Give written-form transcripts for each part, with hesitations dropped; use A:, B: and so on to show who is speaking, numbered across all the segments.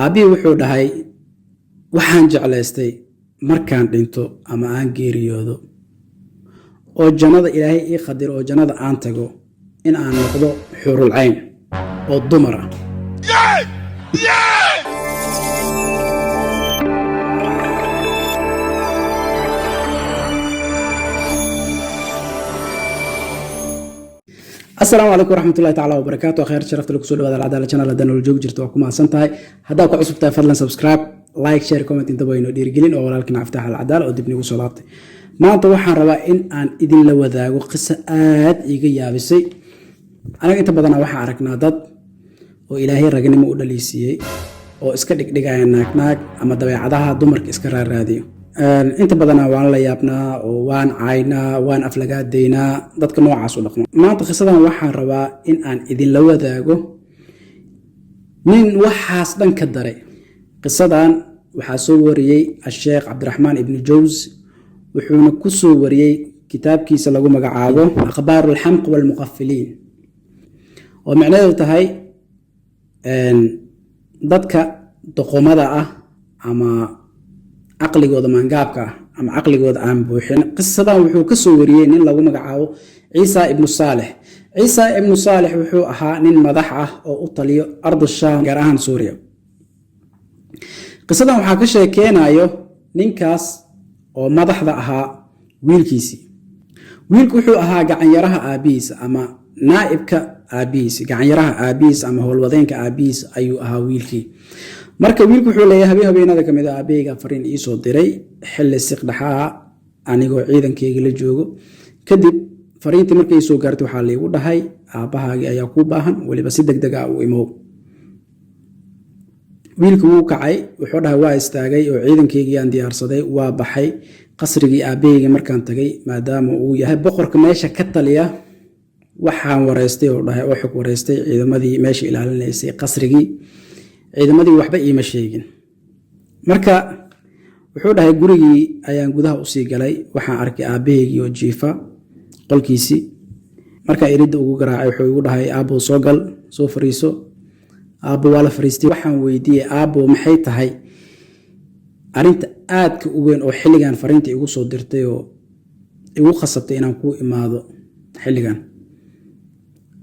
A: aabii wuxuu dhahay waxaan jeclaystay markaan dhinto ama aan geeriyoodo oo jannada ilaahay ii qadiro oo jannada aan tago in aan noqdo xurul cayn oo dumar ah. السلام عليكم ورحمة الله تعالى وبركاته. خير شرفت لك سؤال هذا العدالة channel هذا الجوج جرت وكم أحسنتها هذا كو عصبتها فضلا سبسكرايب لايك شير كومنت انت بينو ديرجلين أو ولكن أفتح العدالة ودبني وصلاتي ما أنت وحنا ربا إن إذن لو ذا وقصة إيجي بسي أنا كنت بدنا وحنا عرقنا ضد وإلهي رجعني مقول لي سي أو إسكدك دقايا ناك أما دبي عدها دمرك إسكرار راديو inta badanaa waan la yaabnaa oo waan caynaa waan aflagaadeynaa dadka noocaas u dhaqmo. maanta qisadan waxaan rabaa in aan idin la wadaago nin waxaas dhan ka daray. qisadan waxaa soo wariyay Sheikh Cabdiraxmaan ibn Jawz wuxuuna ku soo wariyay kitaabkiisa lagu magacaabo Akhbaarul Hamq wal Muqaffiliin oo macnaheedu tahay dadka doqomada ah ama caqligooda maangaabka ama caqligooda aan buuxin. qisadan wuxuu ka soo wariyay nin lagu magacaabo Ciisa ibn Saalix. Ciisa ibn Saalix wuxuu ahaa nin madax ah oo u taliyo ardu Shaam gaar ahaan Suuriya. qisadan waxaa ka sheekeynayo ninkaas oo madaxda ahaa wiilkiisii. wiilku wuxuu ahaa gacanyaraha aabihiis ama naa'ibka aabihiis, gacanyaraha aabihiis ama howlwadeenka aabihiis ayuu ahaa wiilkii. marka wiilku wuxuu leeyahay habeenada kamid ah aabeyga fariin ii soo diray xilli siqdhaxaa anigoo ciidankeyga la joogo. kadib fariintii markay soo gaartay waxaa laygu dhahay aabahaagii ayaa kuu baahan, weliba si degdeg ah u imow. wiilku wuu kacay, wuxuu dhahay waa istaagay oo ciidankeygii aan diyaarsaday waa baxay qasrigii aabeyga markaan tagay maadaama uu yahay boqorka meesha ka taliya. waxaan wareystay oo dhahay oo xog wareystay ciidamadii meesha ilaalinaysay qasrigii. ciidamadii waxba iima sheegin. marka wuxuu dhahay gurigii ayaan gudaha u sii galay, waxaan arkay aabaheygii oo jiifa qolkiisii. marka iridda ugu garaacay wuxuu igu dhahay aabo soo gal, soo fariiso. aabo waa la fariistay. waxaan weydiiyey aabo maxay tahay arinta aadka u weyn oo xilligan fariinta igu soo dirtay oo igu khasabtay inaan ku imaado xilligan.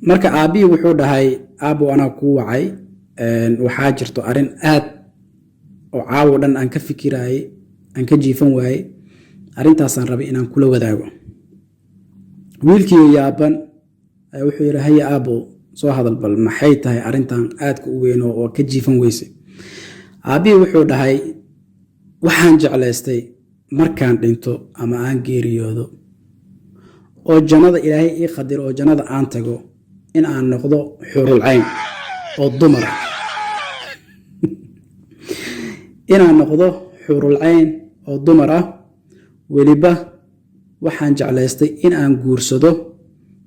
A: marka aabii wuxuu dhahay aabo anaa kuu wacay, waxaa jirto arin aad oo caawo dhan aan ka fikirayay, aan ka jiifan waayey. arintaasaan rabay inaan kula wadaago. wiilkii yaaban ayaa wuxuu yidhi haya aabo soo hadal, bal maxay tahay arintan aadka u weyn oo ka jiifan weyse. aabii wuxuu dhahay waxaan jeclaystay markaan dhinto ama aan geeriyoodo oo jannada ilaahay ii qadiro oo jannada aan tago in aan noqdo xurul cayn oo dumar ah. inaan noqdo xurul cayn oo dumar ah. weliba waxaan jeclaystay in aan guursado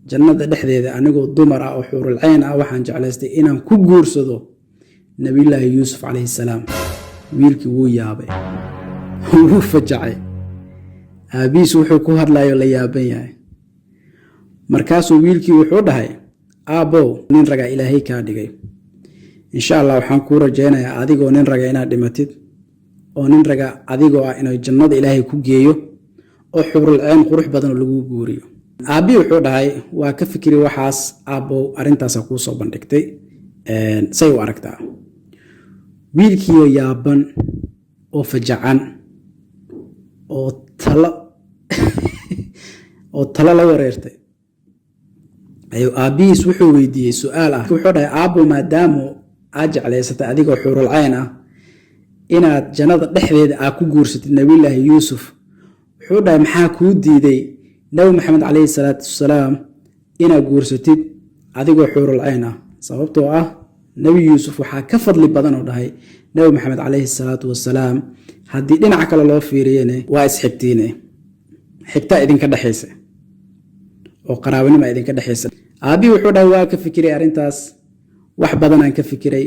A: jannada dhexdeeda anigoo dumar ah oo xurul cayn ah. waxaan jeclaystay inaan ku guursado nabiyullaahi yuusuf calayhi salaam. wiilkii wuu yaabay, wuu fajacay. aabihiis wuxuu ku hadlayo la yaaban yahay. markaasuu wiilkii wuxuu dhahay aabow nin raga ilaahay kaa dhigay, insha allah waxaan kuu rajaynayaa adigoo nin raga inaad dhimatid oo nin raga adigoo ah inuu jannada ilaahay ku geeyo oo xurul cayn qurux badan lagu guuriyo. aabii wuxuu dhahay waa ka fikiri waxaas aabow, arintaasa kuu soo bandhigtay, say u aragtaa. wiilkiioo yaaban oo fajacan oo talo la wareertay ayuu aabihiis wuxuu weydiiyey su-aal ah. wuxuu dhahay aabo maadaama aad jeclaysatay adigoo xurul cayn ah inaad jannada dhexdeeda aad ku guursatid nabiyullaahi yuusuf, wuxuu dhahay maxaa kuu diiday nabi maxamed calayhi salaatu wasalaam inaad guursatid adigoo xurul cayn ah? sababtoo ah nabi yuusuf waxaa ka fadli badan oo dhahay nabi maxamed calayhi salaatu wasalaam. haddii dhinaca kale loo fiiriyene waa isxigtiine, xigtaa idinka dhexaysa oo qaraabanima idinka dhexaysa. aabii wuxuu dhahay waa ka fikiray arintaas, wax badanaan ka fikiray,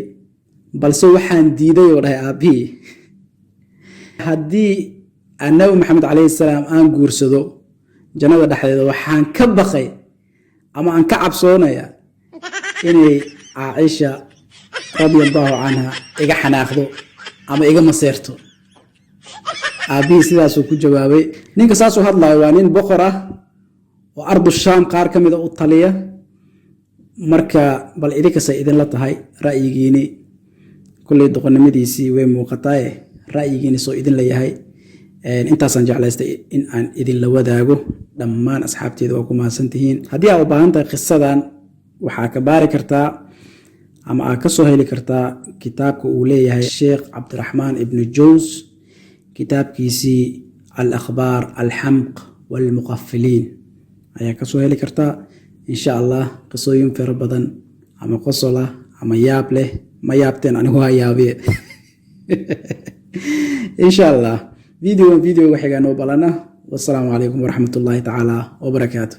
A: balse waxaan diiday oo dhahay aabii haddii aan nabi maxamed calayhi salaam aan guursado jannada dhexdeeda waxaan ka baqay ama aan ka cabsoonaya inay Caaisha رضي الله عنها إيجا حناخذو أما إيجا مسيرتو أبي سيداسو كجوابي نينك ساسو هادلا وانين بقرة وأرض الشام قار كميدا أطالية مركا بل إذيك سيدين لطهاي رأييني كل دقن مديسي وموقتاي رأييني سو إذن ليهاي intaasaan jeclaystay in aan idin la wadaago dhammaan asxaabteeda waa ku mahadsantihiin haddii aad u baahan tahay qisadan waxaa ka baari kartaa ama aad ka soo heli kartaa kitaabka uu leeyahay sheekh cabdiraxmaan ibnu jaws kitaabkiisii al-akhbaar alxamq walmuqafiliin ayaa ka soo heli kartaa insha allah qisooyin fara badan ama qosol ah ama yaab leh ma yaabteen anigu waa yaabiye insha allah فيديو وحيقان وبلنا والسلام عليكم ورحمة الله تعالى وبركاته.